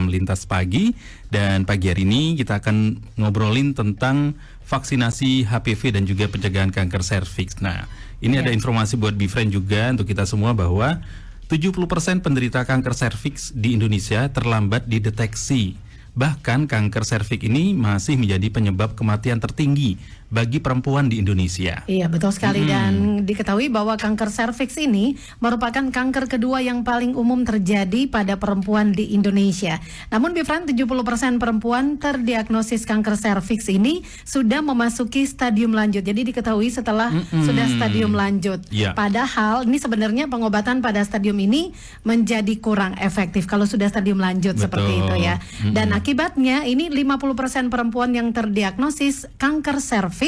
program Lintas Pagi. Dan pagi hari ini kita akan ngobrolin tentang vaksinasi HPV dan juga pencegahan kanker serviks. Nah, ini ada informasi buat Bifriend juga untuk kita semua bahwa 70% penderita kanker serviks di Indonesia terlambat dideteksi. Bahkan kanker serviks ini masih menjadi penyebab kematian tertinggi bagi perempuan di Indonesia. Iya, betul sekali. Dan diketahui bahwa kanker serviks ini merupakan kanker kedua yang paling umum terjadi pada perempuan di Indonesia. Namun Bifriend, 70% perempuan terdiagnosis kanker serviks ini sudah memasuki stadium lanjut. Jadi diketahui setelah sudah stadium lanjut. Padahal ini sebenarnya pengobatan pada stadium ini menjadi kurang efektif kalau sudah stadium lanjut. Betul. Seperti itu ya. Dan akibatnya ini 50% perempuan yang terdiagnosis kanker serviks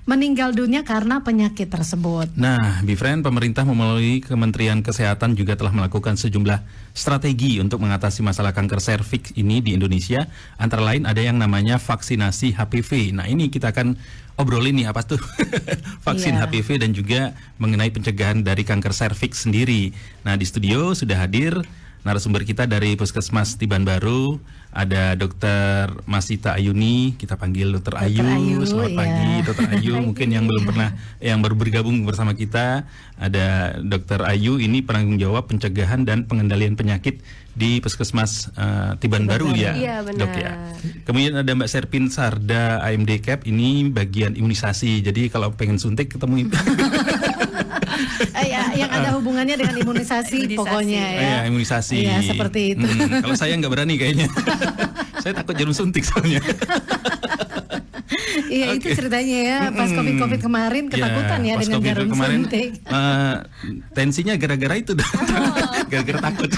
meninggal dunia karena penyakit tersebut. Nah, Bifriend, pemerintah melalui Kementerian Kesehatan juga telah melakukan sejumlah strategi untuk mengatasi masalah kanker serviks ini di Indonesia. Antara lain ada yang namanya vaksinasi HPV. Nah, ini kita akan obrolin nih apa tuh vaksin HPV dan juga mengenai pencegahan dari kanker serviks sendiri. Nah, di studio sudah hadir narasumber kita dari Puskesmas Tiban Baru, ada Dr. Masita Ayuni, kita panggil Dr. Ayu. Selamat pagi Dr. Ayu. Mungkin yang belum pernah, yang baru bergabung bersama kita, ada Dr. Ayu, ini penanggung jawab pencegahan dan pengendalian penyakit di Puskesmas Tiban Baru ya, Dok ya. Kemudian ada Mbak Serpin Sarda AMD Cap, ini bagian imunisasi. Jadi kalau pengen suntik ketemu yang ada hubungannya dengan imunisasi pokoknya ya. Imunisasi. Iya, seperti itu. Kalau saya nggak berani kayaknya. Saya takut jarum suntik soalnya. Iya, itu ceritanya ya. Pas COVID kemarin ketakutan ya dengan jarum suntik. Tensinya gara-gara itu, gara-gara takut.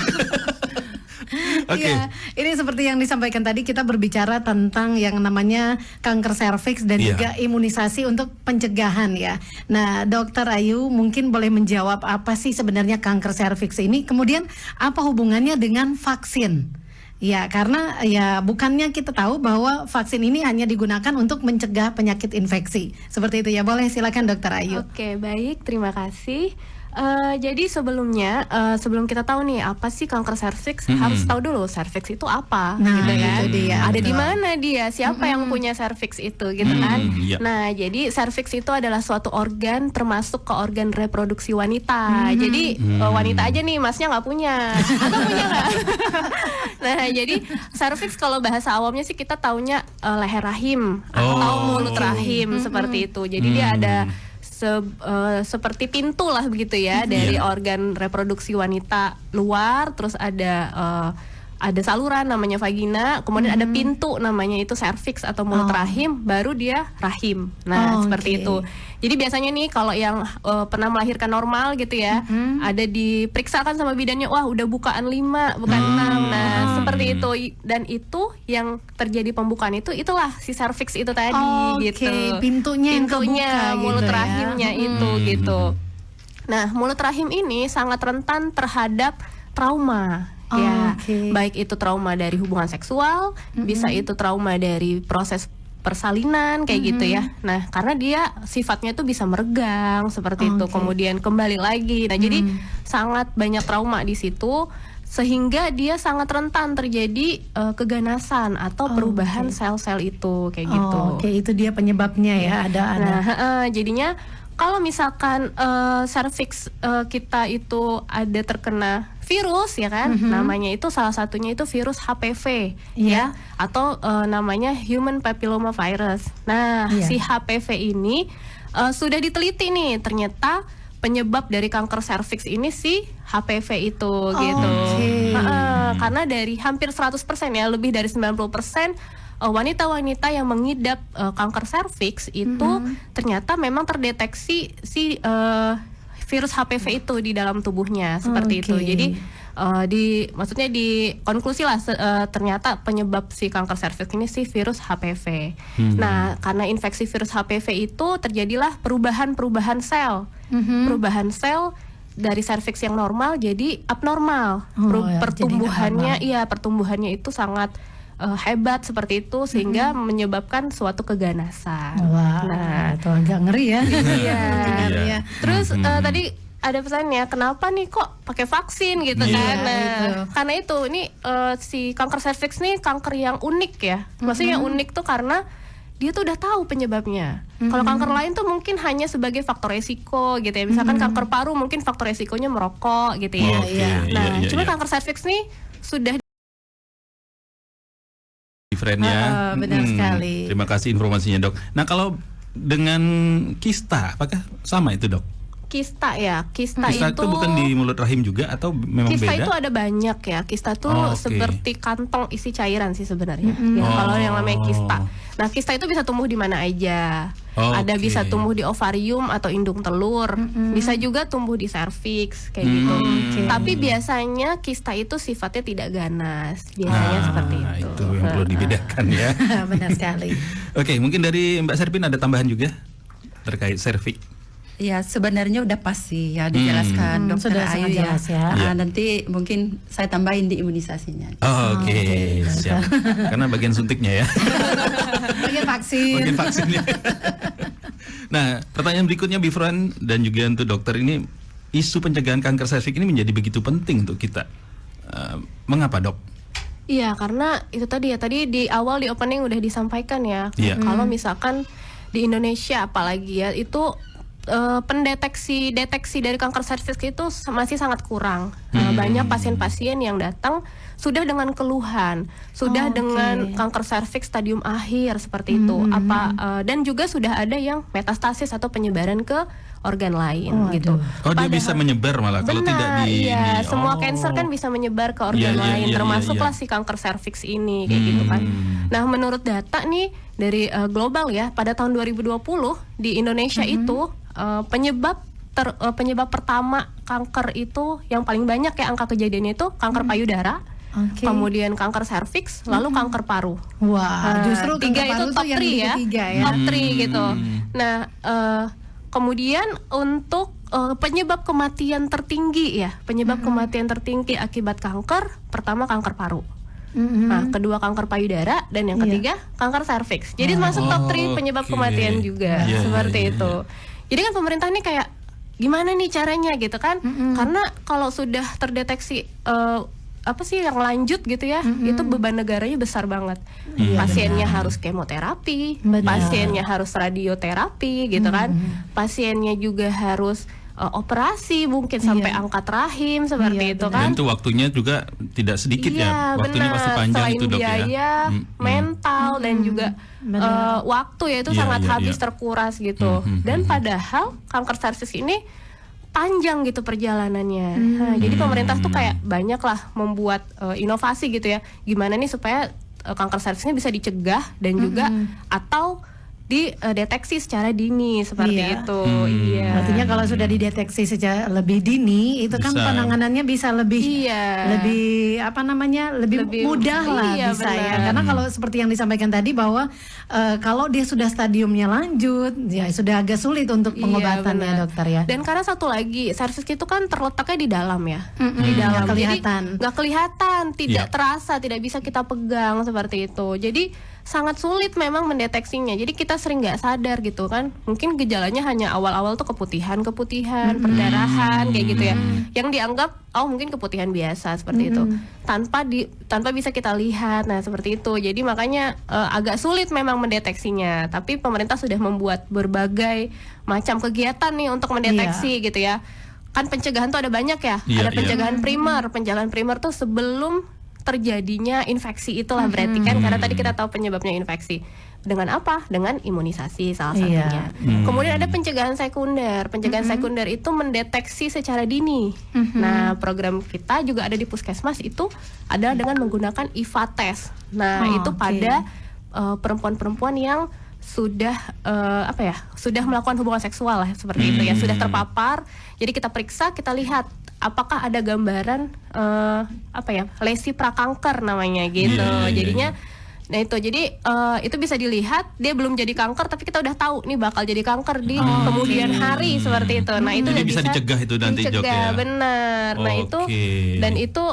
Iya, ini seperti yang disampaikan tadi, kita berbicara tentang yang namanya kanker serviks dan juga imunisasi untuk pencegahan ya. Nah, Dokter Ayu mungkin boleh menjawab apa sih sebenarnya kanker serviks ini, kemudian apa hubungannya dengan vaksin? Ya, karena ya bukannya kita tahu bahwa vaksin ini hanya digunakan untuk mencegah penyakit infeksi. Seperti itu ya. Boleh, silakan Dokter Ayu. Oke, baik, terima kasih. Jadi sebelumnya, sebelum kita tahu nih apa sih kanker serviks, harus tahu dulu serviks itu apa, gitu kan? Ada di mana dia, siapa yang punya serviks itu, gitu kan? Nah, jadi serviks itu adalah suatu organ termasuk ke organ reproduksi wanita. Jadi wanita aja nih, masnya nggak punya, atau punya nggak? Nah, jadi serviks kalau bahasa awamnya sih kita taunya leher rahim atau mulut rahim, seperti itu. Jadi dia ada seperti pintu lah begitu ya dari organ reproduksi wanita luar, terus ada saluran namanya vagina, kemudian ada pintu namanya itu serviks atau mulut rahim, baru dia rahim. Nah, seperti itu. Jadi biasanya nih kalau yang pernah melahirkan normal gitu ya, ada diperiksakan sama bidannya, wah udah bukaan 5, bukan 6. Nah, seperti itu. Dan itu yang terjadi pembukaan itulah si serviks itu tadi gitu. Pintunya yang kebuka, mulut gitu rahimnya itu gitu. Nah, mulut rahim ini sangat rentan terhadap trauma. Baik itu trauma dari hubungan seksual, bisa itu trauma dari proses persalinan kayak gitu ya. Nah, karena dia sifatnya itu bisa meregang seperti itu, kemudian kembali lagi. Nah, jadi sangat banyak trauma di situ sehingga dia sangat rentan terjadi keganasan atau perubahan sel-sel itu kayak gitu. Itu dia penyebabnya ya. Nah, jadinya kalau misalkan serviks kita itu ada terkena virus ya kan, namanya itu salah satunya itu virus HPV ya, atau namanya human papilloma virus. Nah, si HPV ini sudah diteliti nih, ternyata penyebab dari kanker serviks ini si HPV itu gitu. Karena dari hampir 100% ya, lebih dari 90% wanita-wanita yang mengidap kanker serviks itu ternyata memang terdeteksi si virus HPV itu di dalam tubuhnya seperti itu. Jadi maksudnya di konklusi lah ternyata penyebab si kanker serviks ini si virus HPV. Nah, karena infeksi virus HPV itu terjadilah perubahan sel. Perubahan sel dari serviks yang normal jadi abnormal. Pertumbuhannya itu sangat hebat seperti itu sehingga menyebabkan suatu keganasan. Nah, itu agak ngeri ya. Iya. Terus tadi ada pesannya, kenapa nih kok pakai vaksin gitu Iya. kan? Nah, karena itu ini si kanker serviks nih kanker yang unik ya. Maksudnya yang unik tuh karena dia tuh udah tahu penyebabnya. Kalau kanker lain tuh mungkin hanya sebagai faktor resiko gitu ya. Misalkan kanker paru mungkin faktor resikonya merokok gitu ya. Oke, Nah, iya, cuma iya. kanker serviks nih sudah Friend ya. Benar sekali. Terima kasih informasinya, Dok. Nah, kalau dengan kista, apakah sama itu, Dok? kista ya. Kista Kista itu bukan di mulut rahim juga atau memang Kista beda? itu ada banyak ya. Kista tuh Oh, oke. seperti kantong isi cairan sih sebenarnya. Ya, Oh. kalau yang namanya kista. Nah, kista itu bisa tumbuh di mana aja. Oh, Ada oke. bisa tumbuh di ovarium atau indung telur. Bisa juga tumbuh di serviks kayak gitu. Tapi biasanya kista itu sifatnya tidak ganas. Biasanya seperti itu. Itu yang perlu dibedakan ya. Benar sekali. Oke, mungkin dari Mbak Serpin ada tambahan juga terkait serviks. Ya sebenarnya udah pasti ya dijelaskan dokter Sudah sangat Ayu ya. jelas ya. Iya. Nanti mungkin saya tambahin di imunisasinya. Oh, oke, siap. Karena bagian suntiknya ya. Bagian vaksin. Bagian vaksinnya. Nah, pertanyaan berikutnya Bifran dan juga untuk dokter, ini isu pencegahan kanker serviks ini menjadi begitu penting untuk kita. Mengapa, Dok? Iya, karena itu tadi ya, tadi di awal di opening udah disampaikan ya. Iya. Kalau misalkan di Indonesia apalagi ya, itu deteksi dari kanker serviks itu masih sangat kurang. Banyak pasien-pasien yang datang sudah dengan keluhan, sudah dengan kanker serviks stadium akhir seperti itu. Dan juga sudah ada yang metastasis atau penyebaran ke organ lain gitu. Oh, dia bisa menyebar malah kalau tidak di iya, ini. semua Oh. cancer kan bisa menyebar ke Iya, organ iya, lain, iya, termasuklah iya. si kanker serviks ini kayak gitu kan. Nah, menurut data nih dari global ya, pada tahun 2020 di Indonesia itu penyebab pertama kanker itu yang paling banyak ya angka kejadiannya itu kanker payudara, Oke. kemudian kanker serviks, lalu kanker paru. Wah, justru tiga kanker itu paru top tuh yang 3 ya, ketiga ya. top 3 gitu. Nah, kemudian untuk penyebab kematian tertinggi ya, penyebab kematian tertinggi akibat kanker, pertama kanker paru. Nah, kedua kanker payudara, dan yang ketiga kanker serviks. Jadi masuk top 3 penyebab oke. kematian juga, Iya, seperti iya, iya, itu. Jadi kan pemerintah nih kayak gimana nih caranya gitu kan? Karena kalau sudah terdeteksi yang lanjut gitu ya, itu beban negaranya besar banget. Pasiennya harus kemoterapi, pasiennya harus radioterapi gitu kan, pasiennya juga harus operasi mungkin sampai angkat rahim seperti itu kan. Dan itu waktunya juga tidak sedikit ya. Iya, Waktunya benar. pasti panjang Selain itu, Dok ya. biaya, mental dan juga waktu ya itu Iya, sangat iya, habis iya. terkuras gitu. Dan padahal kanker serviks ini panjang gitu perjalanannya. Nah, jadi pemerintah tuh kayak banyak lah membuat inovasi gitu ya. Gimana nih supaya kanker serviksnya bisa dicegah dan juga atau dideteksi secara dini seperti Iya. itu. Iya. Artinya kalau sudah dideteksi secara lebih dini, itu kan Bisa. penanganannya bisa lebih Iya. lebih mudah lah iya, bisa ya. benar. Karena kalau seperti yang disampaikan tadi bahwa kalau dia sudah stadiumnya lanjut, ya sudah agak sulit untuk Iya, pengobatannya, benar. dokter ya. Dan karena satu lagi, serviks itu kan terletaknya di dalam ya, di Nggak dalam. kelihatan. Jadi nggak kelihatan, tidak Iya. terasa, tidak bisa kita pegang seperti itu. Jadi sangat sulit memang mendeteksinya. Jadi kita sering nggak sadar gitu kan. Mungkin gejalanya hanya awal-awal tuh keputihan, perdarahan kayak gitu ya. Yang dianggap mungkin keputihan biasa seperti itu. Tanpa bisa kita lihat. Nah, seperti itu. Jadi makanya agak sulit memang mendeteksinya. Tapi pemerintah sudah membuat berbagai macam kegiatan nih untuk mendeteksi gitu ya. Kan pencegahan tuh ada banyak ya. Iya, Ada iya. pencegahan primer. Pencegahan primer tuh sebelum terjadinya infeksi itulah berarti kan, karena tadi kita tahu penyebabnya infeksi. Dengan apa? Dengan imunisasi salah Iya. satunya. Kemudian ada pencegahan sekunder. Pencegahan sekunder itu mendeteksi secara dini. Nah, program kita juga ada di puskesmas itu adalah dengan menggunakan IVA test. Nah, itu pada perempuan-perempuan yang sudah sudah melakukan hubungan seksual lah seperti itu ya, sudah terpapar. Jadi kita periksa, kita lihat apakah ada gambaran lesi prakanker namanya gitu. Iya, iya, iya, Jadinya nah itu jadi itu bisa dilihat dia belum jadi kanker tapi kita udah tahu nih bakal jadi kanker di kemudian hari seperti itu. Nah, itu Jadi udah bisa dicegah itu nanti, Jok, dicegah, ya? benar. Nah, itu Oke. dan itu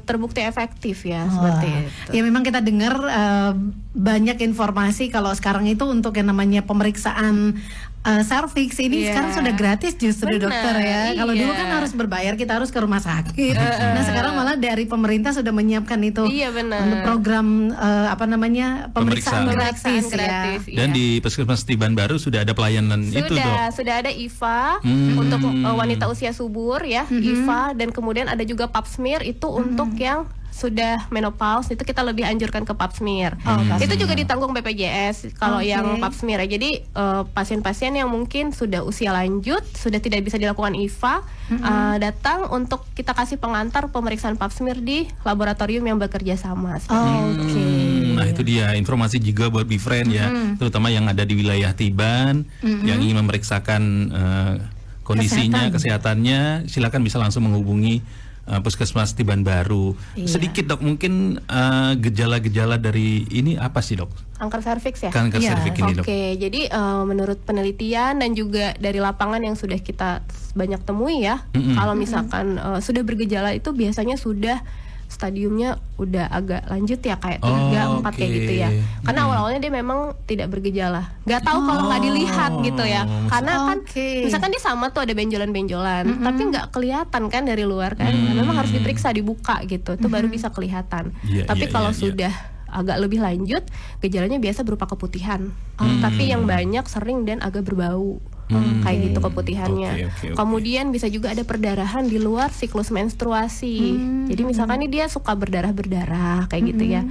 terbukti efektif ya seperti Wah. itu. Ya memang kita dengar banyak informasi kalau sekarang itu untuk yang namanya pemeriksaan cervix ini Iya. sekarang sudah gratis justru Benar, dokter ya. Kalau iya. dulu kan harus berbayar, kita harus ke rumah sakit. Nah sekarang malah dari pemerintah sudah menyiapkan itu Iya, benar. untuk program pemeriksaan Pemeriksaan. gratis, ya. Dan iya. di Puskesmas Tiban Baru sudah ada pelayanan itu, Dok. Sudah ada IVA untuk wanita usia subur ya, IVA, dan kemudian ada juga pap smear itu untuk yang sudah menopause, itu kita lebih anjurkan ke pap smear. Itu juga ditanggung BPJS kalau Oke. yang pap smear ya. Jadi pasien-pasien yang mungkin sudah usia lanjut, sudah tidak bisa dilakukan IVA, datang untuk kita kasih pengantar pemeriksaan pap smear di laboratorium yang bekerja sama. Oke. Nah itu dia informasi juga buat BeFriend ya, terutama yang ada di wilayah Tiban yang ingin memeriksakan kondisinya, kesehatannya, silakan bisa langsung menghubungi Puskesmas Tiban Baru. Iya. Sedikit Dok, mungkin gejala-gejala dari ini apa sih Dok? Kanker serviks ya? Kanker Iya. serviks ini Dok. Oke, jadi menurut penelitian dan juga dari lapangan yang sudah kita banyak temui ya, kalau misalkan sudah bergejala itu biasanya sudah stadiumnya udah agak lanjut ya, kayak 3, 4 kayak oke. gitu ya. Karena awal-awalnya dia memang tidak bergejala, nggak tahu kalau nggak dilihat gitu ya. Karena kan Oke. misalkan dia sama tuh ada benjolan-benjolan, tapi nggak kelihatan kan dari luar kan. Nah, memang harus diperiksa, dibuka gitu, itu baru bisa kelihatan. Iya, Tapi iya, kalau iya, iya. sudah agak lebih lanjut, gejalanya biasa berupa keputihan. Tapi yang banyak, sering, dan agak berbau. Kayak gitu keputihannya. Oke. Kemudian bisa juga ada perdarahan di luar siklus menstruasi. Jadi misalkan nih dia suka berdarah-berdarah kayak gitu ya.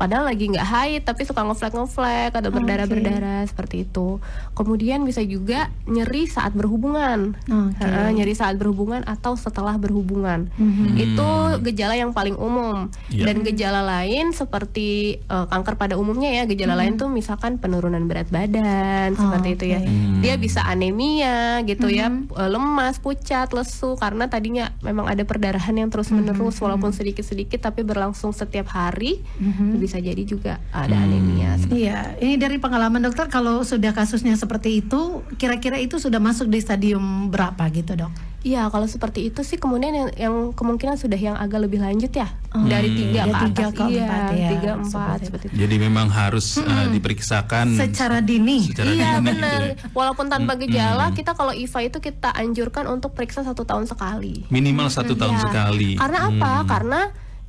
Padahal lagi nggak haid tapi suka ngeflek atau berdarah-berdarah seperti itu. Kemudian bisa juga nyeri saat berhubungan. Oke. Nyeri saat berhubungan atau setelah berhubungan. Itu gejala yang paling umum. Iya. Dan gejala lain seperti kanker pada umumnya ya, gejala lain tuh misalkan penurunan berat badan seperti itu ya. Dia bisa anemia gitu ya, lemas, pucat, lesu karena tadinya memang ada perdarahan yang terus-menerus walaupun sedikit-sedikit tapi berlangsung setiap hari. Bisa jadi juga ada anemia. Iya, ini dari pengalaman dokter, kalau sudah kasusnya seperti itu, kira-kira itu sudah masuk di stadium berapa gitu dok? Iya, kalau seperti itu sih kemudian yang kemungkinan sudah yang agak lebih lanjut ya, dari 3 ke Tiga atas. ke empat ya, 3, 4 seperti seperti itu. Jadi memang harus diperiksakan Secara dini. secara Iya dini benar. gitu ya. Walaupun tanpa gejala, kita kalau IVA itu kita anjurkan untuk periksa 1 tahun sekali. Minimal 1 tahun Iya. sekali. Karena apa? Karena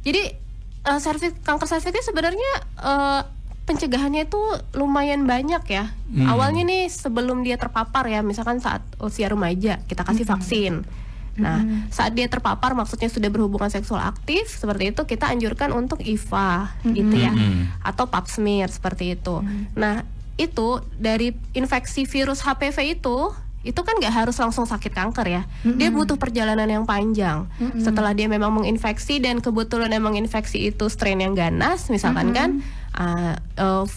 jadi kanker serviks sebenarnya pencegahannya itu lumayan banyak ya. Awalnya nih sebelum dia terpapar ya, misalkan saat usia remaja kita kasih vaksin. Nah, saat dia terpapar maksudnya sudah berhubungan seksual aktif seperti itu, kita anjurkan untuk IVA gitu ya, atau pap smear seperti itu. Nah, itu dari infeksi virus HPV itu kan nggak harus langsung sakit kanker ya. Dia butuh perjalanan yang panjang. Setelah dia memang menginfeksi dan kebetulan memang infeksi itu strain yang ganas misalkan kan,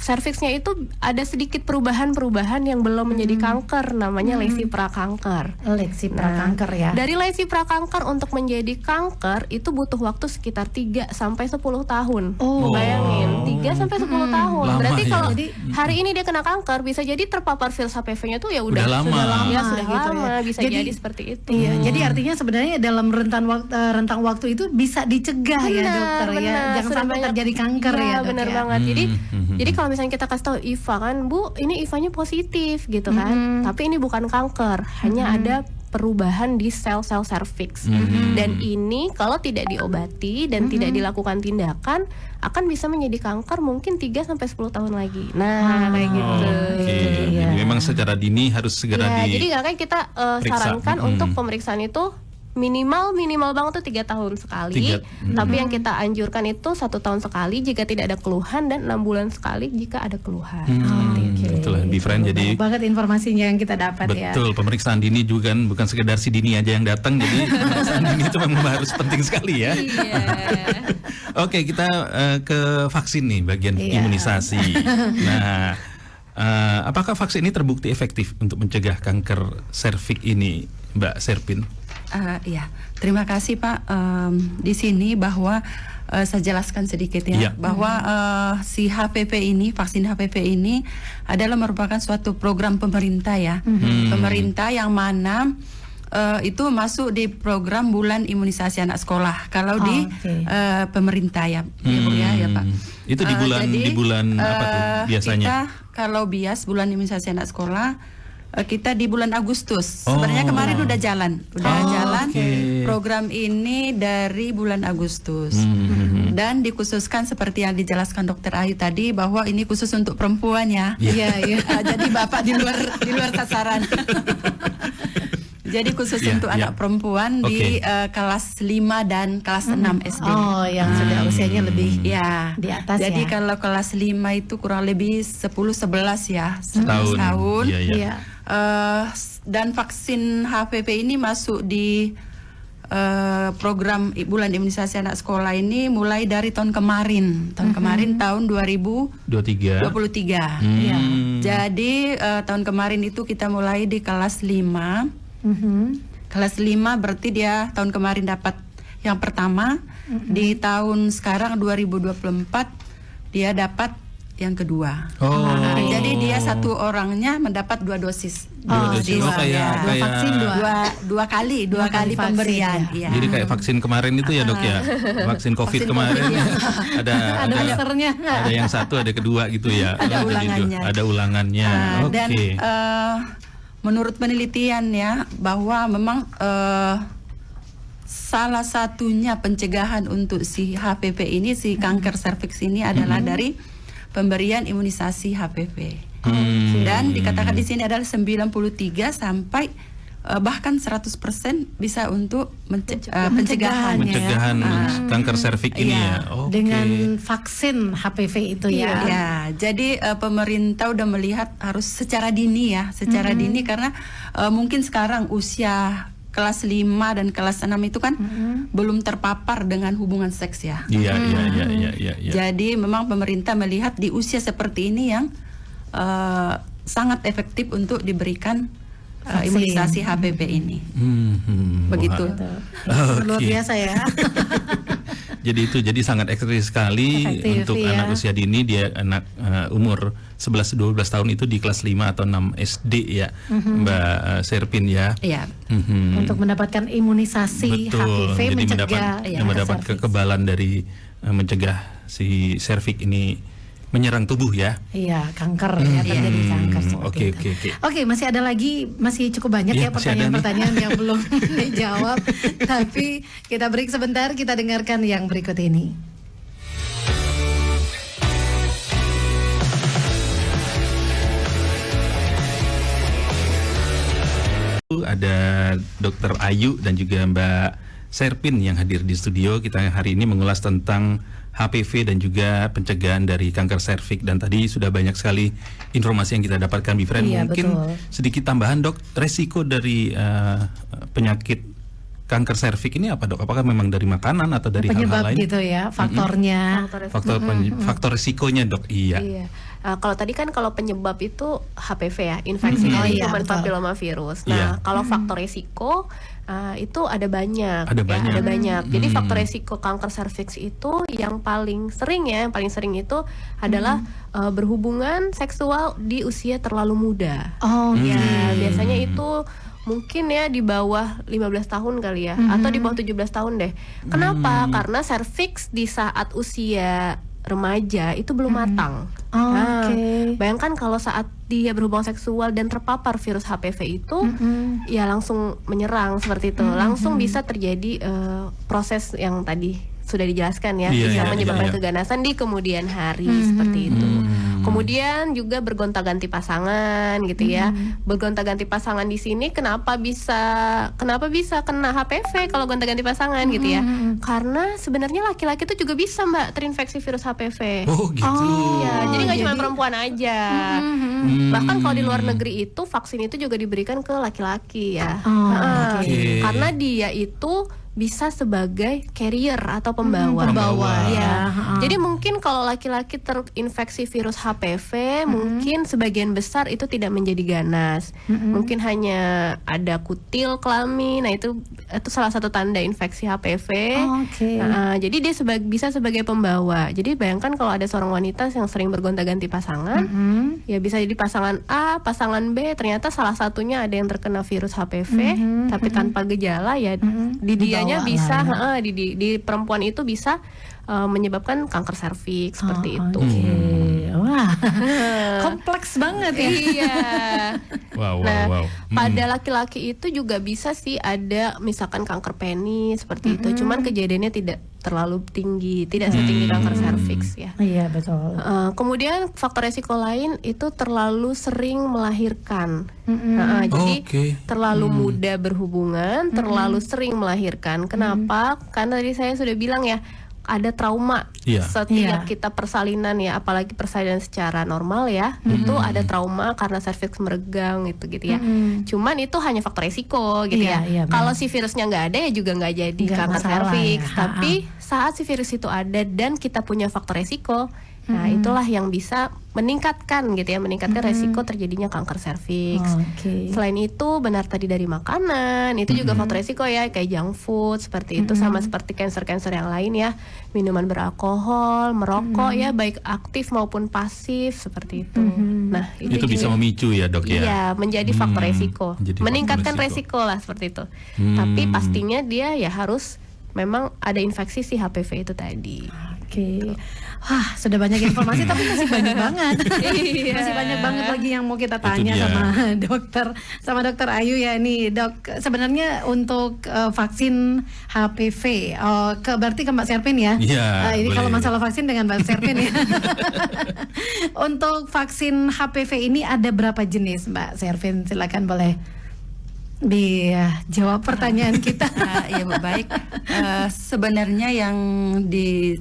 serviksnya itu ada sedikit perubahan-perubahan yang belum menjadi kanker, namanya lesi prakanker. Lesi prakanker ya. Dari lesi prakanker untuk menjadi kanker itu butuh waktu sekitar 3 sampai 10 tahun. Oh. Bayangin, 3 sampai 10 tahun. Lama Berarti ya. kalau hari ini dia kena kanker, bisa jadi terpapar virus HPV-nya tuh ya udah lama. ya sudah gitu lama, ya. bisa jadi seperti itu. Iya, jadi artinya sebenarnya dalam rentang waktu itu bisa dicegah ya dokter ya. Jangan Sudah sampai banyak- terjadi kanker Iya, ya dok benar ya. banget. Jadi kalau misalnya kita kasih tahu IVA kan, Bu, ini IVA-nya positif gitu kan. Tapi ini bukan kanker, hanya ada perubahan di sel-sel serviks. Dan ini kalau tidak diobati dan tidak dilakukan tindakan akan bisa menjadi kanker mungkin 3 sampai 10 tahun lagi. Nah, kayak gitu. Oke. Iya. Jadi memang secara dini harus segera Ya, di jadi kan kita periksa. sarankan untuk pemeriksaan itu minimal banget tuh 3 tahun sekali. Tapi yang kita anjurkan itu 1 tahun sekali jika tidak ada keluhan dan 6 bulan sekali jika ada keluhan. Itulah BeFriend. Jadi Banyak banget informasinya yang kita dapat ya. betul, pemeriksaan dini juga kan bukan sekedar si Dini aja yang datang. Jadi pemeriksaan dini itu memang harus penting sekali ya. Iya. Oke, kita ke vaksin nih, bagian Iya. imunisasi. Nah, apakah vaksin ini terbukti efektif untuk mencegah kanker serviks ini, Mbak Serpin? Iya, terima kasih Pak. Di sini bahwa saya jelaskan sedikit ya, Iya. bahwa si HPV ini, vaksin HPV ini adalah merupakan suatu program pemerintah ya, pemerintah yang mana itu masuk di program bulan imunisasi anak sekolah. Kalau di Oke. pemerintah ya, Bu ya Pak. Itu di bulan Jadi, di bulan apa tuh biasanya? Kita kalau bias bulan imunisasi anak sekolah kita di bulan Agustus. Sebenarnya kemarin udah jalan program ini dari bulan Agustus. Dan dikhususkan seperti yang dijelaskan Dokter Ayu tadi bahwa ini khusus untuk perempuan ya. Iya, iya. Jadi Bapak di luar sasaran. Jadi khusus untuk anak perempuan di kelas 5 dan kelas 6 SD. Oh, yang sudah usianya lebih di atas. Jadi ya. kalau kelas 5 itu kurang lebih 10-11 ya, 11 tahun. Iya. Dan vaksin HPV ini masuk di program bulan imunisasi anak sekolah ini mulai dari tahun kemarin. Tahun 2023. Iya. Jadi tahun kemarin itu kita mulai di kelas 5. Kelas 5 berarti dia tahun kemarin dapat yang pertama. Di tahun sekarang 2024 dia dapat yang kedua. Jadi dia satu orangnya mendapat 2 dosis. Dua vaksin dua kali pemberian. Vaksin, ya. Jadi kayak vaksin kemarin itu ya Dok ya, vaksin COVID kemarin ada boosternya. ada yang satu, ada kedua gitu ya. Ada ulangannya. Ada ulangannya. Dan menurut penelitian ya bahwa memang salah satunya pencegahan untuk si HPV ini, si kanker serviks ini adalah dari pemberian imunisasi HPV. Dan dikatakan di sini adalah 93 sampai bahkan 100% bisa untuk pencegahan kanker serviks ini ya. Dengan vaksin HPV itu ya. Ya, jadi pemerintah udah melihat harus secara dini ya, dini karena mungkin sekarang usia kelas 5 dan kelas 6 itu kan belum terpapar dengan hubungan seks ya. Iya. Jadi memang pemerintah melihat di usia seperti ini yang sangat efektif untuk diberikan imunisasi HPV ini. Begitu. Luar biasa ya. Jadi sangat efektif sekali untuk anak usia dini, dia anak umur 11-12 tahun itu di kelas 5 atau 6 SD ya, Mbak Serpin ya. Iya. Untuk mendapatkan imunisasi HPV, jadi mencegah mendapat kekebalan dari mencegah si serviks ini menyerang tubuh ya. Iya, kanker ya, terjadi kanker. Oke, masih ada lagi, masih cukup banyak ya pertanyaan-pertanyaan yang belum dijawab. Tapi kita break sebentar, kita dengarkan yang berikut ini. Ada Dokter Ayu dan juga Mbak Serpin yang hadir di studio. Kita hari ini mengulas tentang HPV dan juga pencegahan dari kanker serviks, dan tadi sudah banyak sekali informasi yang kita dapatkan, Bifren. Mungkin sedikit tambahan Dok, resiko dari penyakit kanker serviks ini apa Dok? Apakah memang dari makanan atau dari hal-hal lain? Gitu ya, faktornya. Faktor risikonya Dok. Iya. Kalau tadi kan kalau penyebab itu HPV ya, infeksi human papillomavirus. Nah, kalau faktor risiko itu ada banyak. Jadi faktor resiko kanker serviks itu yang paling sering itu adalah berhubungan seksual di usia terlalu muda. Ya, biasanya itu mungkin ya di bawah 15 tahun kali ya, atau di bawah 17 tahun deh. Kenapa? Karena serviks di saat usia remaja itu belum matang. Bayangkan kalau saat dia berhubungan seksual dan terpapar virus HPV itu, ya langsung menyerang seperti itu, langsung bisa terjadi proses yang tadi sudah dijelaskan ya, bisa menyebabkan keganasan di kemudian hari seperti itu. Kemudian juga bergonta-ganti pasangan gitu ya. Bergonta-ganti pasangan di sini kenapa bisa kena HPV kalau gonta-ganti pasangan gitu ya? Karena sebenarnya laki-laki itu juga bisa Mbak terinfeksi virus HPV. Oh gitu. Ya, jadi nggak cuma perempuan aja. Bahkan kalau di luar negeri itu vaksin itu juga diberikan ke laki-laki ya. Karena dia itu bisa sebagai carrier atau pembawa. Ya. Jadi mungkin kalau laki-laki terinfeksi virus HPV, mungkin sebagian besar itu tidak menjadi ganas. Mungkin hanya ada kutil kelamin. Nah, itu salah satu tanda infeksi HPV. Jadi dia bisa sebagai pembawa. Jadi bayangkan kalau ada seorang wanita yang sering bergonta-ganti pasangan, ya bisa jadi pasangan A, pasangan B, ternyata salah satunya ada yang terkena virus HPV, tapi tanpa gejala ya di dianya bisa di perempuan itu bisa menyebabkan kanker serviks seperti itu. Wah, kompleks banget ya. Iya. Wow. Pada laki-laki itu juga bisa sih ada misalkan kanker penis seperti itu. Cuman kejadiannya tidak terlalu tinggi, tidak setinggi kanker serviks ya. Iya, betul. Kemudian faktor resiko lain itu terlalu sering melahirkan. Jadi terlalu muda berhubungan, terlalu sering melahirkan. Kenapa? Karena tadi saya sudah bilang ya, ada trauma setiap kita persalinan ya, apalagi persalinan secara normal ya, itu ada trauma karena serviks meregang gitu ya. Cuman itu hanya faktor resiko gitu ya. Kalau si virusnya nggak ada ya juga nggak jadi kanker serviks. Tapi saat si virus itu ada dan kita punya faktor resiko, nah itulah yang bisa meningkatkan gitu ya, meningkatkan resiko terjadinya kanker serviks. Selain itu benar tadi dari makanan, itu juga faktor resiko ya, kayak junk food seperti itu, sama seperti cancer yang lain ya, minuman beralkohol, merokok ya, baik aktif maupun pasif seperti itu. Nah itu bisa memicu ya dok ya? Iya, menjadi faktor resiko, Jadi meningkatkan faktor resiko lah seperti itu. Tapi pastinya dia ya harus memang ada infeksi si HPV itu tadi. Wah, sudah banyak informasi tapi masih banyak banget. Masih banyak banget lagi yang mau kita tanya sama dokter Ayu ya. Nih dok, sebenarnya untuk vaksin HPV, berarti ke Mbak Sherpin ya? Ini kalau masalah vaksin dengan Mbak Sherpin ya. Untuk vaksin HPV ini ada berapa jenis Mbak Sherpin? Silakan boleh dijawab pertanyaan kita. Ya baik. Sebenarnya yang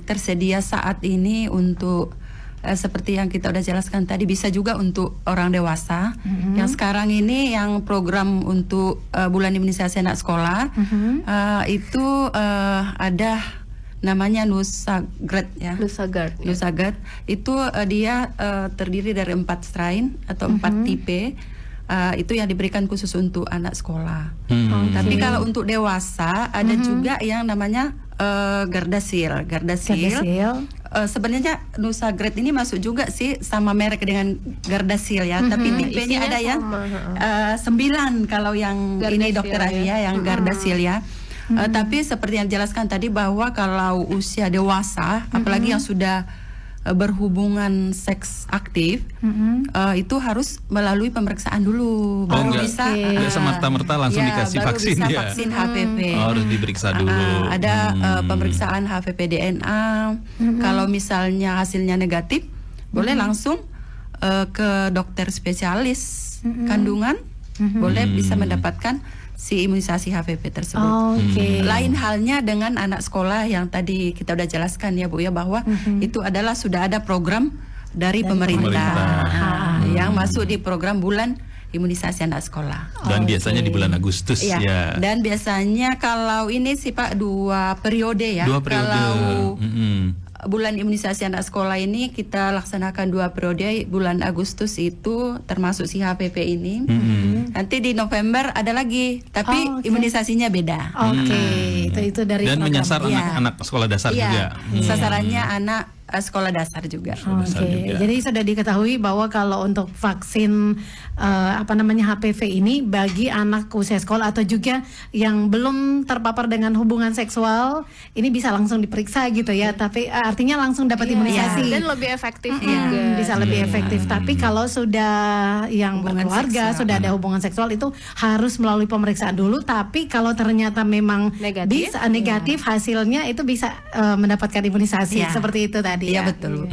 tersedia saat ini untuk seperti yang kita udah jelaskan tadi, bisa juga untuk orang dewasa. Yang sekarang ini yang program untuk bulan imunisasi anak sekolah itu ada namanya Nusagard ya. Nusagard itu dia terdiri dari 4 strain atau 4 tipe. Itu yang diberikan khusus untuk anak sekolah. Tapi kalau untuk dewasa ada juga yang namanya Gardasil. Sebenarnya Nusagard ini masuk juga sih sama merek dengan Gardasil ya. Tapi tipenya ada yang 9 kalau yang Gardasil ini dokter Avia yang Gardasil ya. Tapi seperti yang dijelaskan tadi bahwa kalau usia dewasa, apalagi yang sudah berhubungan seks aktif, itu harus melalui pemeriksaan dulu, baru bisa semerta-merta langsung dikasih baru vaksin bisa ya. Vaksin HPV. Harus diperiksa dulu. Ada pemeriksaan HPV DNA. Kalau misalnya hasilnya negatif, boleh langsung ke dokter spesialis kandungan, boleh bisa mendapatkan si imunisasi HPV tersebut. Lain halnya dengan anak sekolah yang tadi kita udah jelaskan ya Bu ya, bahwa itu adalah sudah ada program dari pemerintah. Yang masuk di program bulan imunisasi anak sekolah. Dan biasanya di bulan Agustus ya. Dan biasanya kalau ini sih Pak 2 periode ya. 2 periode. Kalau bulan imunisasi anak sekolah ini kita laksanakan 2 periode. Bulan Agustus itu termasuk si HPV ini. Nanti di November ada lagi, tapi imunisasinya beda. Itu dari dan menyasar anak-anak sekolah dasar juga. Sasarannya anak sekolah dasar juga. Jadi sudah diketahui bahwa kalau untuk vaksin HPV ini bagi anak usia sekolah atau juga yang belum terpapar dengan hubungan seksual, ini bisa langsung diperiksa gitu ya. Tapi artinya langsung dapat imunisasi dan lebih efektif juga. Bisa lebih efektif. Tapi kalau sudah yang berkeluarga, sudah ada hubungan seksual, itu harus melalui pemeriksaan dulu. Tapi kalau ternyata memang negatif hasilnya, itu bisa mendapatkan imunisasi seperti itu tadi. Iya betul.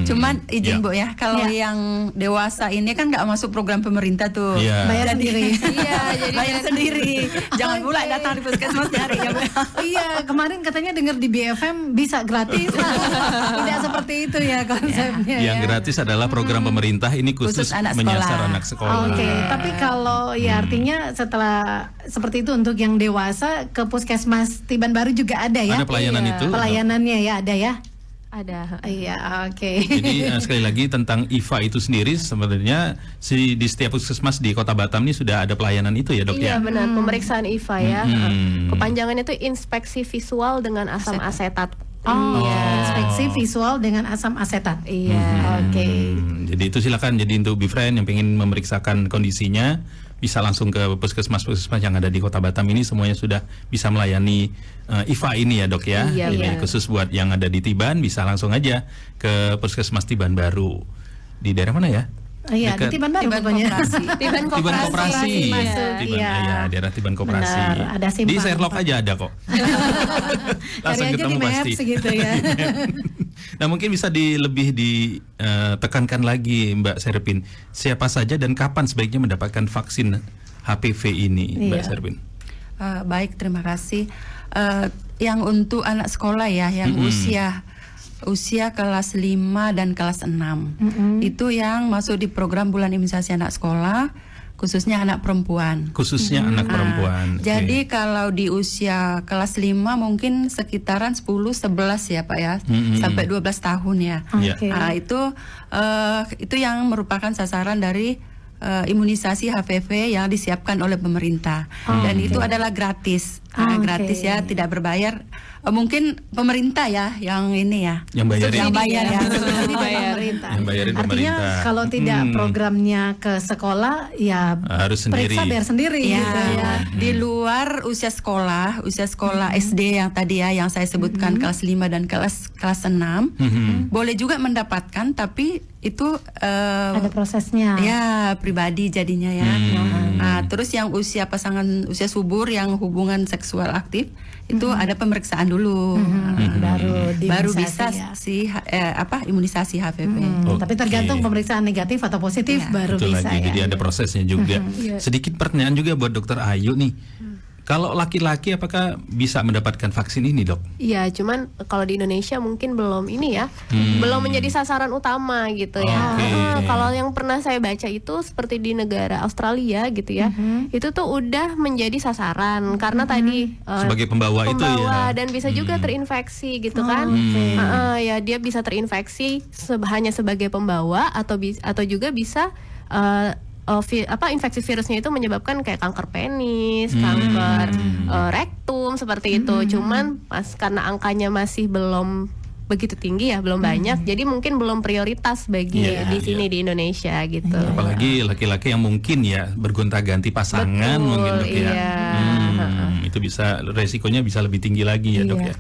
Cuman izin Bu ya, kalau yang dewasa ini kan nggak masuk program pemerintah tuh. Bayar sendiri. Jadi bayar sendiri. Jangan pula datang di puskesmas nyari ya Bu. Iya, kemarin katanya dengar di BFM bisa gratis. Tidak seperti itu ya konsepnya. Yang gratis adalah program pemerintah ini khusus menyasar anak sekolah. Tapi kalau artinya setelah seperti itu untuk yang dewasa ke puskesmas Tiban Baru juga ada ya. Ada pelayanan itu. Pelayanannya ya ada ya. Ada. Iya, Jadi sekali lagi tentang IVA itu sendiri sebenarnya di setiap puskesmas di Kota Batam ini sudah ada pelayanan itu ya dok ya? Iya benar, pemeriksaan IVA ya. Kepanjangannya itu inspeksi visual dengan asam asetat. Inspeksi visual dengan asam asetat. Iya. Jadi itu silakan, jadi untuk BeFriend yang pengen memeriksakan kondisinya bisa langsung ke puskesmas-puskesmas yang ada di Kota Batam ini, semuanya sudah bisa melayani IFA ini ya dok ya. Iya, Jadi khusus buat yang ada di Tiban bisa langsung aja ke puskesmas Tiban Baru. Di daerah mana ya? Iya, di Dekat- Tiban Baru Tiban pokoknya. Koperasi. Tiban Tiban Koperasi. Masuk, Tiban, iya. ya, daerah Tiban Koperasi. Benar, ada Di simpang Sherlock 4. aja ada kok. Cari Langsung aja ketemu di pasti. Maps gitu ya. Nah mungkin bisa lebih ditekankan lagi Mbak Serpin, siapa saja dan kapan sebaiknya mendapatkan vaksin HPV ini, Mbak Iya. Serpin? Baik, terima kasih. Yang untuk anak sekolah ya, yang usia kelas 5 dan kelas 6. Itu yang masuk di program bulan imunisasi anak sekolah, khususnya anak perempuan. Khususnya anak perempuan. Oke. Jadi kalau di usia kelas 5 mungkin sekitaran 10-11 ya Pak ya, sampai 12 tahun ya. Iya. Oke. Nah, itu yang merupakan sasaran dari imunisasi HPV yang disiapkan oleh pemerintah. Dan itu adalah gratis. Oke. Gratis ya, tidak berbayar. Mungkin pemerintah ya yang ini ya. Yang bayarin. Yang bayar ya. Subsidi dari Bayar. pemerintah. Yang bayarin Artinya pemerintah. kalau tidak programnya ke sekolah ya Harus sendiri. periksa bayar sendiri Ya, gitu ya. di luar usia sekolah SD yang tadi ya yang saya sebutkan kelas 5 dan kelas 6 boleh juga mendapatkan, tapi itu Ada prosesnya. ya pribadi jadinya ya. Nah, terus yang usia usia subur yang hubungan seksual aktif itu ada pemeriksaan dulu. Baru bisa diimunisasi ya. imunisasi HPV. Tapi Oke. tergantung pemeriksaan negatif atau positif Iya. baru Betul bisa lagi, ya. jadi ada prosesnya juga. Sedikit pertanyaan juga buat Dokter Ayu nih. Kalau laki-laki apakah bisa mendapatkan vaksin ini dok? Iya, cuman kalau di Indonesia mungkin belum ini ya, belum menjadi sasaran utama gitu ya. Oke. Kalau yang pernah saya baca itu seperti di negara Australia gitu ya, itu tuh udah menjadi sasaran karena tadi Sebagai pembawa itu ya. dan bisa juga terinfeksi gitu kan. Ya dia bisa terinfeksi hanya sebagai pembawa atau juga bisa infeksi virusnya itu menyebabkan kayak kanker penis, kanker rektum seperti itu. Cuman karena angkanya masih belum begitu tinggi ya, belum banyak. Jadi mungkin belum prioritas bagi Iya, di sini di Indonesia gitu. Apalagi laki-laki yang mungkin ya bergonta-ganti pasangan Betul, mungkin dok ya. iya. Itu bisa resikonya bisa lebih tinggi lagi ya dok Iya. ya.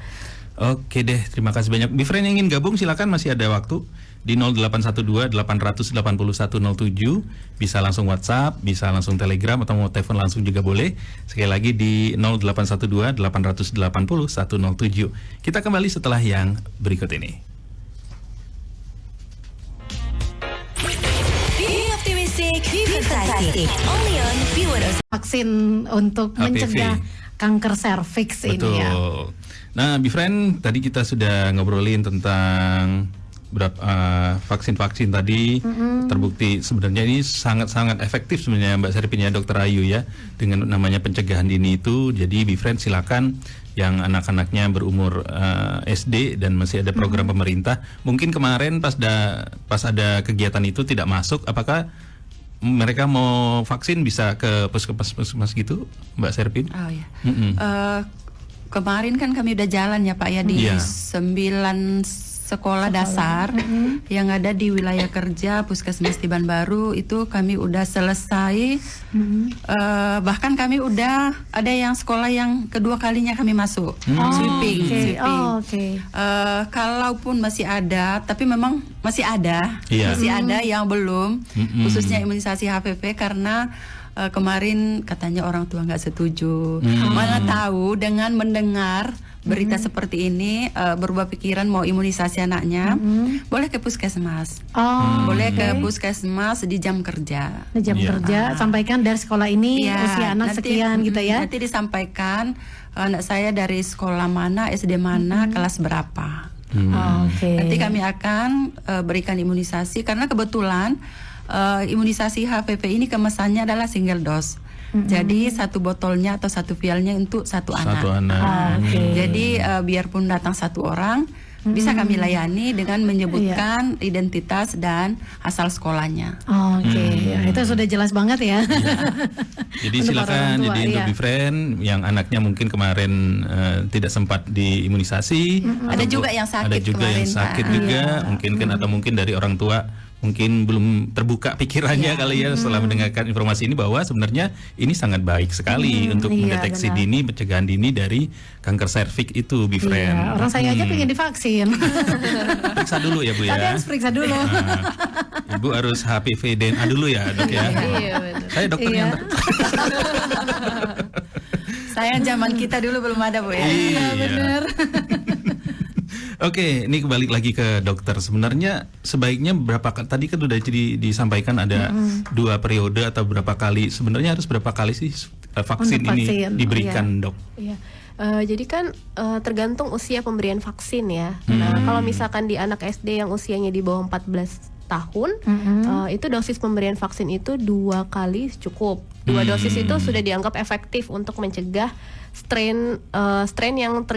Oke deh, terima kasih banyak. Bifren yang ingin gabung silakan, masih ada waktu di 0812 881 07, bisa langsung WhatsApp, bisa langsung Telegram atau mau telepon langsung juga boleh. Sekali lagi di 0812 880 107. Kita kembali setelah yang berikut ini. Be optimistic, be fantastic. Only on B106. Vaksin untuk HPV. mencegah kanker serviks ini Betul. ya. Nah, Bifren, tadi kita sudah ngobrolin tentang vaksin-vaksin tadi. Terbukti sebenarnya ini sangat-sangat efektif sebenarnya Mbak Serpin ya, Dokter Ayu ya, dengan namanya pencegahan dini itu. Jadi Bifren silakan yang anak-anaknya berumur SD dan masih ada program pemerintah. Mungkin kemarin pas ada kegiatan itu tidak masuk, apakah mereka mau vaksin bisa ke puskesmas gitu, Mbak Serpin? Oh ya. Kemarin kan kami udah jalan ya Pak ya di Iya. 9 sekolah dasar yang ada di wilayah kerja Puskesmas Tiban Baru, itu kami udah selesai. Bahkan kami udah ada yang sekolah yang kedua kalinya kami masuk sweeping. Oke. Kalaupun masih ada, tapi memang masih ada, Iya. masih ada yang belum, khususnya imunisasi HPV karena kemarin katanya orang tua nggak setuju. Mana tahu dengan mendengar berita seperti ini berubah pikiran mau imunisasi anaknya, boleh ke puskesmas, boleh ke puskesmas di jam kerja. Di jam Iya. kerja sampaikan dari sekolah ini Iya, usia anak sekian gitu ya. Nanti disampaikan anak saya dari sekolah mana, SD mana, kelas berapa. Oke. Nanti kami akan berikan imunisasi karena kebetulan imunisasi HPV ini kemasannya adalah single dose. Jadi satu botolnya atau satu vialnya untuk satu anak. Satu anak. Jadi biarpun datang satu orang bisa kami layani dengan menyebutkan identitas dan asal sekolahnya. Oke, ya, itu sudah jelas banget ya. Jadi Untuk silakan, orang tua, jadi untuk iya. Bifren yang anaknya mungkin kemarin tidak sempat diimunisasi. Ada atau juga yang sakit ada juga yang kemarin, sakit Pak. juga, mungkin kan atau mungkin dari orang tua mungkin belum terbuka pikirannya kali ya setelah mendengarkan informasi ini bahwa sebenarnya ini sangat baik sekali untuk iya, mendeteksi benar. dini, pencegahan dini dari kanker serviks itu, Bu Fren. Iya, orang saya aja pengen divaksin. Periksa dulu ya Bu ya. Tadi harus periksa dulu. Nah, Ibu harus HPV DNA dulu ya Dok ya. Iya, betul. Saya dokternya. Iya. Saya zaman kita dulu belum ada, Bu ya. Iya. Bener. Oke, ini kembali lagi ke dokter. Sebenarnya sebaiknya berapa tadi kan udah disampaikan ada 2 periode atau berapa kali. Sebenarnya harus berapa kali sih vaksin Untuk ini vaksin, diberikan, Dok? Iya. Jadi kan tergantung usia pemberian vaksin ya. Nah, kalau misalkan di anak SD yang usianya di bawah 14 tahun, itu dosis pemberian vaksin itu 2 kali cukup. 2 dosis itu sudah dianggap efektif untuk mencegah strain yang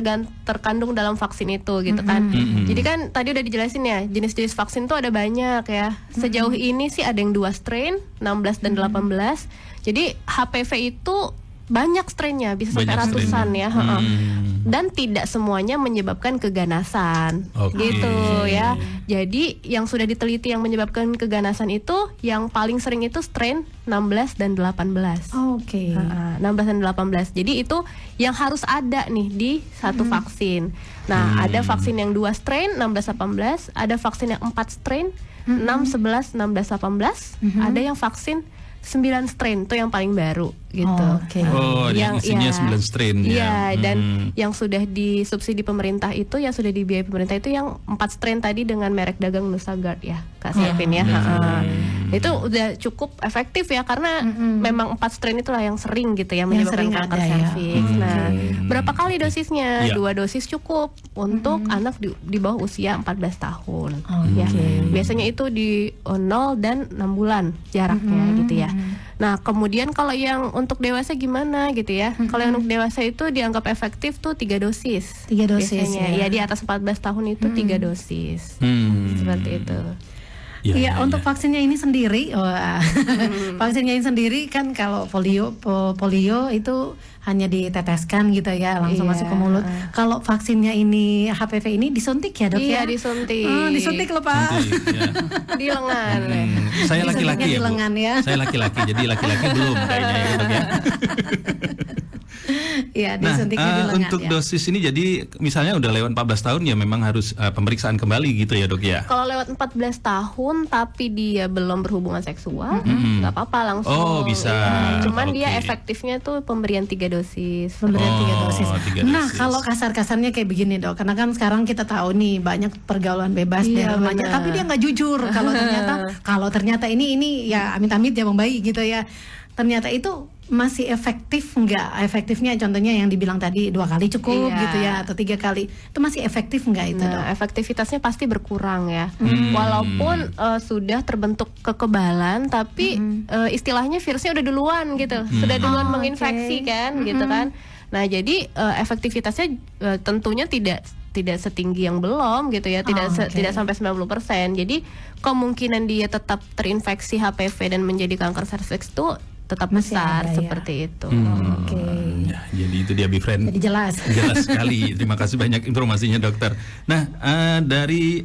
terkandung dalam vaksin itu gitu kan. Jadi kan tadi udah dijelasin ya, jenis-jenis vaksin tuh ada banyak ya. Sejauh ini sih ada yang 2 strain, 16 dan 18. Jadi HPV itu banyak strainnya, bisa sampai Banyak ratusan strainnya. ya. Dan tidak semuanya menyebabkan keganasan, Oke. gitu ya. Jadi yang sudah diteliti yang menyebabkan keganasan itu yang paling sering itu strain 16 dan 18. Oke. 16 dan 18. Jadi itu yang harus ada nih di satu vaksin. Nah, ada vaksin yang 2 strain 16 18, ada vaksin yang 4 strain 6 11 16 18, ada yang vaksin 9 strain itu yang paling baru gitu. Oke. Oh, yang isinya 9 strain ya. Iya, dan yang sudah disubsidi pemerintah itu, yang sudah dibiayai pemerintah itu yang 4 strain tadi dengan merek dagang Nusagard ya, Kak Siapin ya. Itu udah cukup efektif ya, karena memang 4 strain itulah yang sering gitu ya menyebabkan sering kanker ada ya. serviks. Nah, berapa kali dosisnya? Iya. 2 dosis cukup untuk anak di bawah usia 14 tahun. Ya. Biasanya itu di 0 dan 6 bulan jaraknya gitu ya. Nah, kemudian kalau yang untuk dewasa gimana gitu ya? Kalau yang untuk dewasa itu dianggap efektif tuh 3 dosis. 3 dosis biasanya. ya. Ya di atas 14 tahun itu 3 dosis. Seperti itu. Ya, Iya, ya, untuk ya. vaksinnya ini sendiri, vaksinnya ini sendiri kan kalau polio itu hanya diteteskan gitu ya, langsung Iya. masuk ke mulut. Kalau vaksinnya ini HPV ini disuntik ya, Dok Iya, ya? disuntik. Disuntik loh, Pak. Suntik, ya. Di lengan. Saya laki-laki Disuntiknya ya, di Bu. lengan ya. Saya laki-laki, jadi laki-laki belum kayaknya ya, Dok ya. Iya, Nah, disuntiknya di lengan untuk ya. dosis ini jadi misalnya udah lewat 14 tahun ya memang harus pemeriksaan kembali gitu ya, Dok ya. Kalau lewat 14 tahun tapi dia belum berhubungan seksual, nggak apa-apa langsung. Oh, bisa. Iya. Cuman dia Oke. efektifnya tuh pemberian 3 dosis. Pemberian 3 Oh, dosis. 3 Nah, dosis. kalau kasar-kasarnya kayak begini, Dok, karena kan sekarang kita tahu nih banyak pergaulan bebas di Iya, remaja, benar. tapi dia nggak jujur kalau ternyata ini ya amit-amit ya membaik gitu ya. Ternyata itu masih efektif nggak? Efektifnya contohnya yang dibilang tadi 2 kali cukup Iya. gitu ya, atau 3 kali, itu masih efektif nggak itu, Dok? Nah, efektivitasnya pasti berkurang ya. Walaupun sudah terbentuk kekebalan, tapi istilahnya virusnya udah duluan gitu, sudah duluan menginfeksi kan, gitu kan. Nah, jadi efektivitasnya tentunya tidak setinggi yang belum gitu ya, tidak sampai 90%. Jadi kemungkinan dia tetap terinfeksi HPV dan menjadi kanker serviks itu tetap Masih besar ada ya. seperti itu. Oke. Ya, jadi itu dia Bifren. Jadi jelas. Jelas sekali. Terima kasih banyak informasinya, Dokter. Nah, dari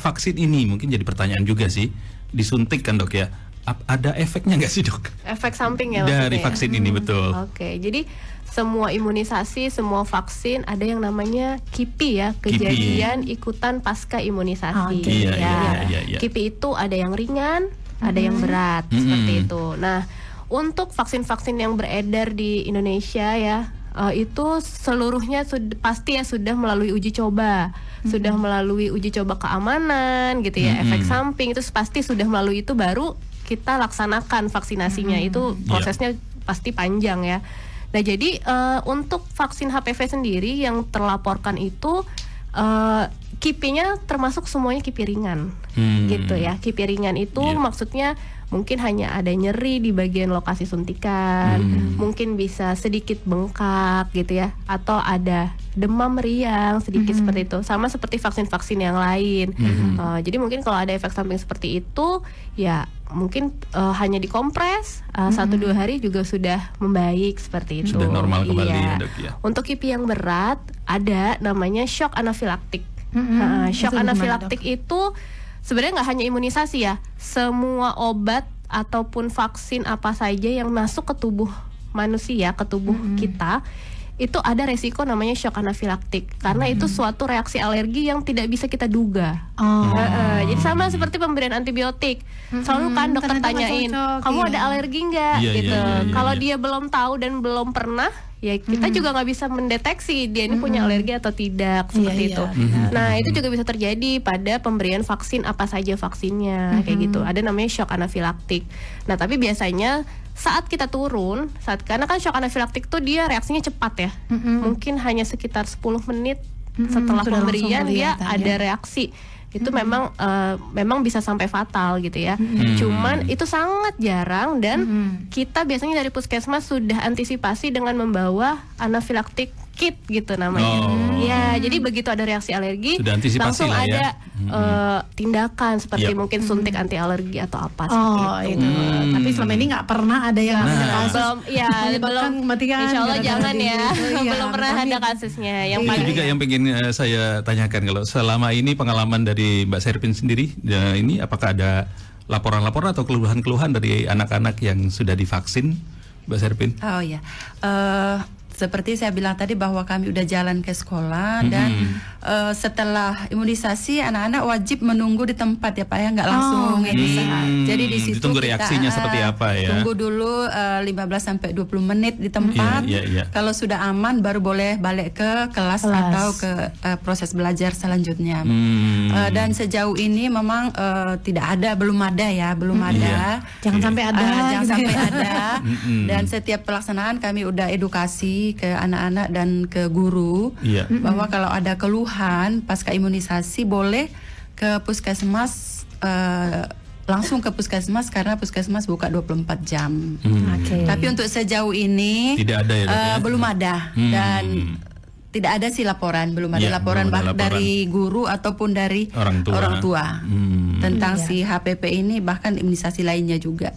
vaksin ini mungkin jadi pertanyaan juga sih. Disuntik kan, Dok ya? Ada efeknya nggak sih, Dok? Efek samping ya Dari maksudnya ya? vaksin ini, betul. Oke, jadi semua imunisasi, semua vaksin ada yang namanya KIPI ya, kejadian ikutan pasca imunisasi. Oke. Iya. KIPI itu ada yang ringan, ada yang berat, seperti itu. Nah, untuk vaksin-vaksin yang beredar di Indonesia ya, itu seluruhnya pasti ya sudah melalui uji coba, sudah melalui uji coba keamanan gitu ya, efek samping itu pasti sudah melalui itu baru kita laksanakan vaksinasinya. Itu prosesnya pasti panjang ya. Nah, jadi untuk vaksin HPV sendiri yang terlaporkan itu KIPI-nya termasuk semuanya KIPI ringan, gitu ya. KIPI ringan itu maksudnya mungkin hanya ada nyeri di bagian lokasi suntikan, mungkin bisa sedikit bengkak gitu ya, atau ada demam meriang sedikit seperti itu, sama seperti vaksin-vaksin yang lain. Jadi mungkin kalau ada efek samping seperti itu, ya mungkin hanya dikompres 1-2 hari juga sudah membaik seperti itu. Sudah normal kembali Iya. ya, Dok ya. Untuk KIPI yang berat ada namanya shock anafilaktik. Shock Itu gimana, anafilaktik itu sebenarnya nggak hanya imunisasi ya, semua obat ataupun vaksin apa saja yang masuk ke tubuh manusia, ke tubuh kita, itu ada resiko namanya shock anafilaktik, karena itu suatu reaksi alergi yang tidak bisa kita duga. Jadi sama seperti pemberian antibiotik, selalu kan dokter tanyain, kamu ada alergi nggak? Gitu. Kalau dia belum tahu dan belum pernah, ya kita juga nggak bisa mendeteksi dia ini punya alergi atau tidak, seperti itu. Nah itu juga bisa terjadi pada pemberian vaksin apa saja vaksinnya, kayak gitu. Ada namanya shock anafilaktik. Nah tapi biasanya saat kita turun, karena kan shock anafilaktik tuh dia reaksinya cepat ya, mungkin hanya sekitar 10 menit setelah pemberian dia ada reaksi. Itu memang bisa sampai fatal gitu ya. Cuman itu sangat jarang, dan kita biasanya dari puskesmas sudah antisipasi dengan membawa anafilaktik kit gitu namanya. Ya, jadi begitu ada reaksi alergi langsung ada tindakan seperti mungkin suntik anti alergi atau apa seperti itu. Tapi selama ini nggak pernah ada yang belum kematian. Insya Allah jangan ya. Belum pernah ada kasusnya. Yang itu juga yang pengen saya tanyakan, kalau selama ini pengalaman dari Mbak Serpin sendiri, ini apakah ada laporan-laporan atau keluhan-keluhan dari anak-anak yang sudah divaksin, Mbak Serpin? Oh ya, seperti saya bilang tadi bahwa kami udah jalan ke sekolah dan setelah imunisasi anak-anak wajib menunggu di tempat ya Pak ya, nggak langsung ini. Jadi di situ ditunggu kita reaksinya seperti apa ya? Tunggu dulu 15 sampai 20 menit di tempat. Kalau sudah aman baru boleh balik ke kelas atau ke proses belajar selanjutnya. Dan sejauh ini memang belum ada. Jangan sampai ada. Jangan sampai ada. Dan setiap pelaksanaan kami udah edukasi ke anak-anak dan ke guru bahwa kalau ada keluhan pasca imunisasi boleh ke puskesmas, langsung ke puskesmas karena puskesmas buka 24 jam. Tapi untuk sejauh ini tidak ada ya, belum ada dan tidak ada sih laporan, belum ada laporan dari guru ataupun dari orang tua tentang si HPV ini, bahkan imunisasi lainnya juga.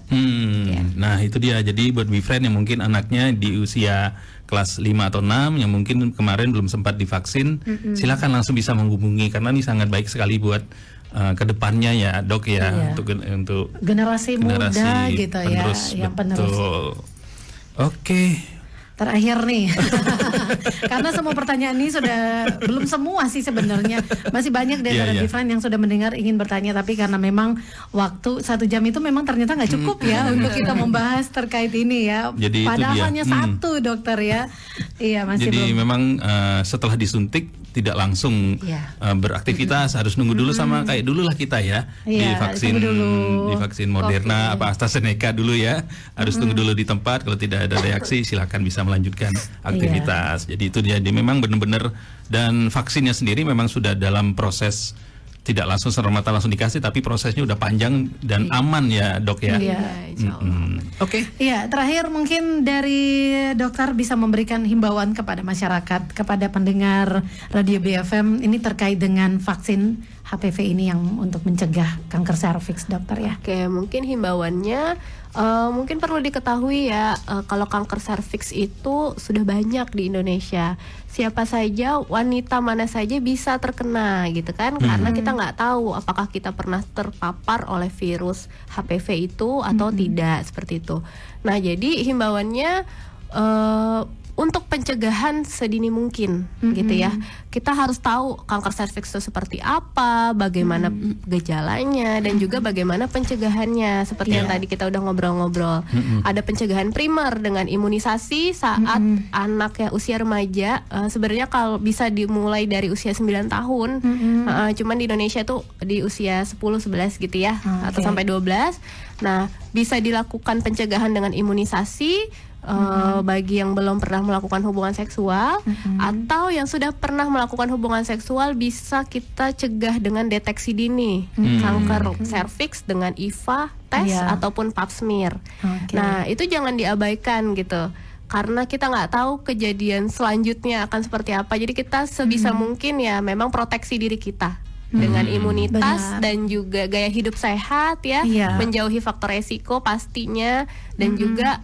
Nah itu dia, jadi buat BeFriend yang mungkin anaknya di usia kelas 5 atau 6 yang mungkin kemarin belum sempat divaksin, silakan langsung bisa menghubungi, karena ini sangat baik sekali buat kedepannya ya Dok ya, untuk generasi muda gitu penerus, ya, yang penerus. Oke. Terakhir nih, karena semua pertanyaan ini sudah, belum semua sih sebenarnya, masih banyak dari BeFriend yang sudah mendengar ingin bertanya, tapi karena memang waktu 1 jam itu memang ternyata nggak cukup ya untuk kita membahas terkait ini ya. Jadi padahal hanya 1 dokter ya. Iya masih jadi belum. memang setelah disuntik tidak langsung beraktivitas, harus nunggu dulu sama kayak dulu lah kita ya, divaksin Moderna apa AstraZeneca dulu ya, harus tunggu dulu di tempat, kalau tidak ada reaksi silakan bisa melanjutkan aktivitas. Jadi itu dia, memang benar-benar, dan vaksinnya sendiri memang sudah dalam proses, tidak langsung seremata langsung dikasih, tapi prosesnya udah panjang dan aman ya Dok ya. Oke. Iya, terakhir mungkin dari dokter bisa memberikan himbauan kepada masyarakat, kepada pendengar Radio BFM ini terkait dengan vaksin HPV ini yang untuk mencegah kanker serviks, dokter ya. Oke, mungkin himbauannya mungkin perlu diketahui ya, kalau kanker serviks itu sudah banyak di Indonesia. Siapa saja, wanita mana saja bisa terkena gitu kan, karena kita nggak tahu apakah kita pernah terpapar oleh virus HPV itu atau tidak, seperti itu. Nah jadi himbauannya untuk pencegahan sedini mungkin gitu ya. Kita harus tahu kanker serviks itu seperti apa, bagaimana gejalanya, dan juga bagaimana pencegahannya. Seperti yang tadi kita udah ngobrol-ngobrol. Ada pencegahan primer dengan imunisasi saat anak ya usia remaja. Sebenarnya kalau bisa dimulai dari usia 9 tahun. Cuman di Indonesia tuh di usia 10-11 gitu ya, atau sampai 12. Nah, bisa dilakukan pencegahan dengan imunisasi bagi yang belum pernah melakukan hubungan seksual, atau yang sudah pernah melakukan hubungan seksual bisa kita cegah dengan deteksi dini kanker serviks dengan IVA tes ataupun pap smear. Nah itu jangan diabaikan gitu, karena kita nggak tahu kejadian selanjutnya akan seperti apa. Jadi kita sebisa mungkin ya memang proteksi diri kita dengan imunitas Benar. dan juga gaya hidup sehat ya, Iya. menjauhi faktor resiko pastinya, dan juga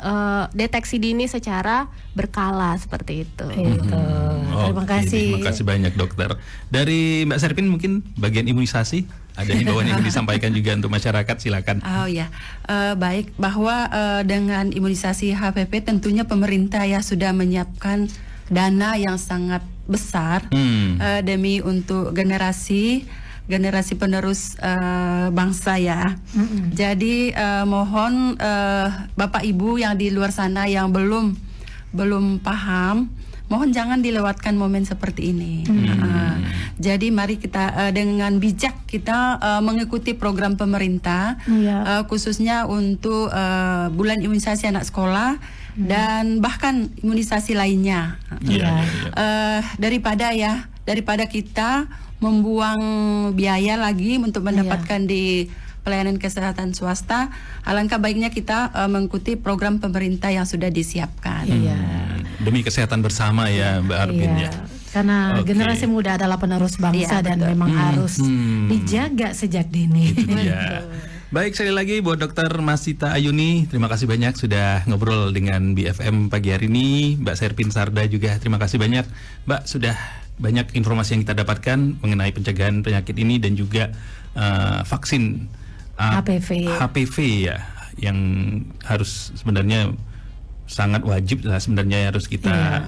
deteksi dini secara berkala seperti itu. Gitu. Terima Oke, kasih. Terima kasih banyak dokter. Dari Mbak Serpin mungkin bagian imunisasi ada himbauan yang disampaikan juga untuk masyarakat, silakan. Oh ya, baik, bahwa dengan imunisasi HPV tentunya pemerintah ya sudah menyiapkan dana yang sangat besar demi untuk generasi penerus bangsa ya. Jadi mohon Bapak Ibu yang di luar sana yang belum paham, mohon jangan dilewatkan momen seperti ini. Jadi mari kita dengan bijak kita mengikuti program pemerintah, Iya. khususnya untuk bulan imunisasi anak sekolah dan bahkan imunisasi lainnya. Iya. Daripada kita membuang biaya lagi untuk mendapatkan di pelayanan kesehatan swasta, alangkah baiknya kita mengikuti program pemerintah yang sudah disiapkan. Iya. Demi kesehatan bersama ya Mbak Arvin Iya. ya. Karena Oke. generasi muda adalah penerus bangsa Iya, dan betul. memang harus dijaga sejak dini. Itu dia. Baik, sekali lagi buat Dokter Masita Ayuni, terima kasih banyak sudah ngobrol dengan BFM pagi hari ini. Mbak Serpin Sarda juga terima kasih banyak. Mbak, sudah banyak informasi yang kita dapatkan mengenai pencegahan penyakit ini dan juga vaksin HPV ya, yang harus sebenarnya sangat wajib lah sebenarnya harus kita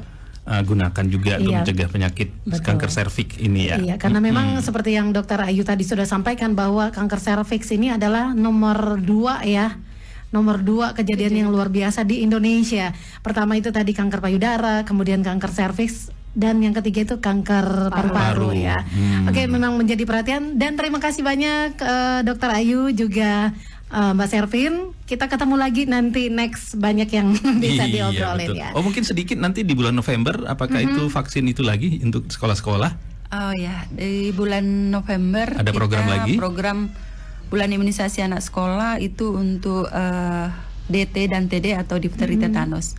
gunakan juga untuk Iya. mencegah penyakit Betul. kanker serviks ini ya. Iya, karena memang seperti yang Dokter Ayu tadi sudah sampaikan bahwa kanker serviks ini adalah nomor 2 ya. Nomor 2 kejadian yang luar biasa di Indonesia. Pertama itu tadi kanker payudara, kemudian kanker serviks, dan yang ketiga itu kanker paru-paru ya. Oke, memang menjadi perhatian dan terima kasih banyak Dokter Ayu juga Mbak Servin. Kita ketemu lagi nanti next, banyak yang bisa Iya, diobrolin betul. ya. Oh, mungkin sedikit nanti di bulan November apakah itu vaksin itu lagi untuk sekolah-sekolah? Oh ya, di bulan November Ada program kita lagi? program bulan imunisasi anak sekolah itu untuk DT dan TD atau difteri tetanus.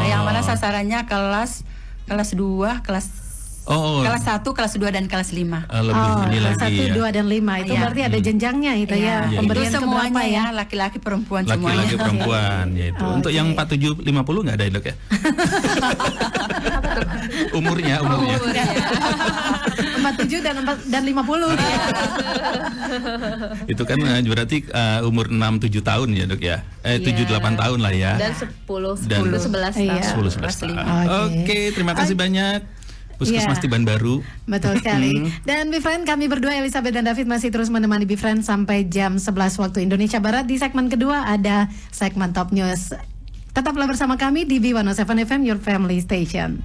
Yang mana sasarannya kelas 2, kelas 1, kelas 2 dan kelas 5. Lebih ini lagi 1, ya. 2, dan 5 itu Iya. berarti ada jenjangnya itu ya. Iya. Pemberian Itu semuanya keberapa ya, laki-laki perempuan semuanya. Laki-laki perempuan ya itu. Untuk yang 47-50 nggak ada ya, Dok ya? umurnya. 47 dan 50. Itu kan berarti umur 6-7 tahun ya, Dok ya. 7-8 tahun lah ya. Dan 10, Dan 11 Iya. tahun. 10-11 tahun. Oke. Oke, terima kasih banyak. Puskesmas Iya. Tiban Baru. Betul sekali. Dan Bifriend, kami berdua Elizabeth dan David masih terus menemani Bifriend sampai jam 11 waktu Indonesia Barat. Di segmen kedua ada segmen Top News. Tetaplah bersama kami di B107 FM, Your Family Station.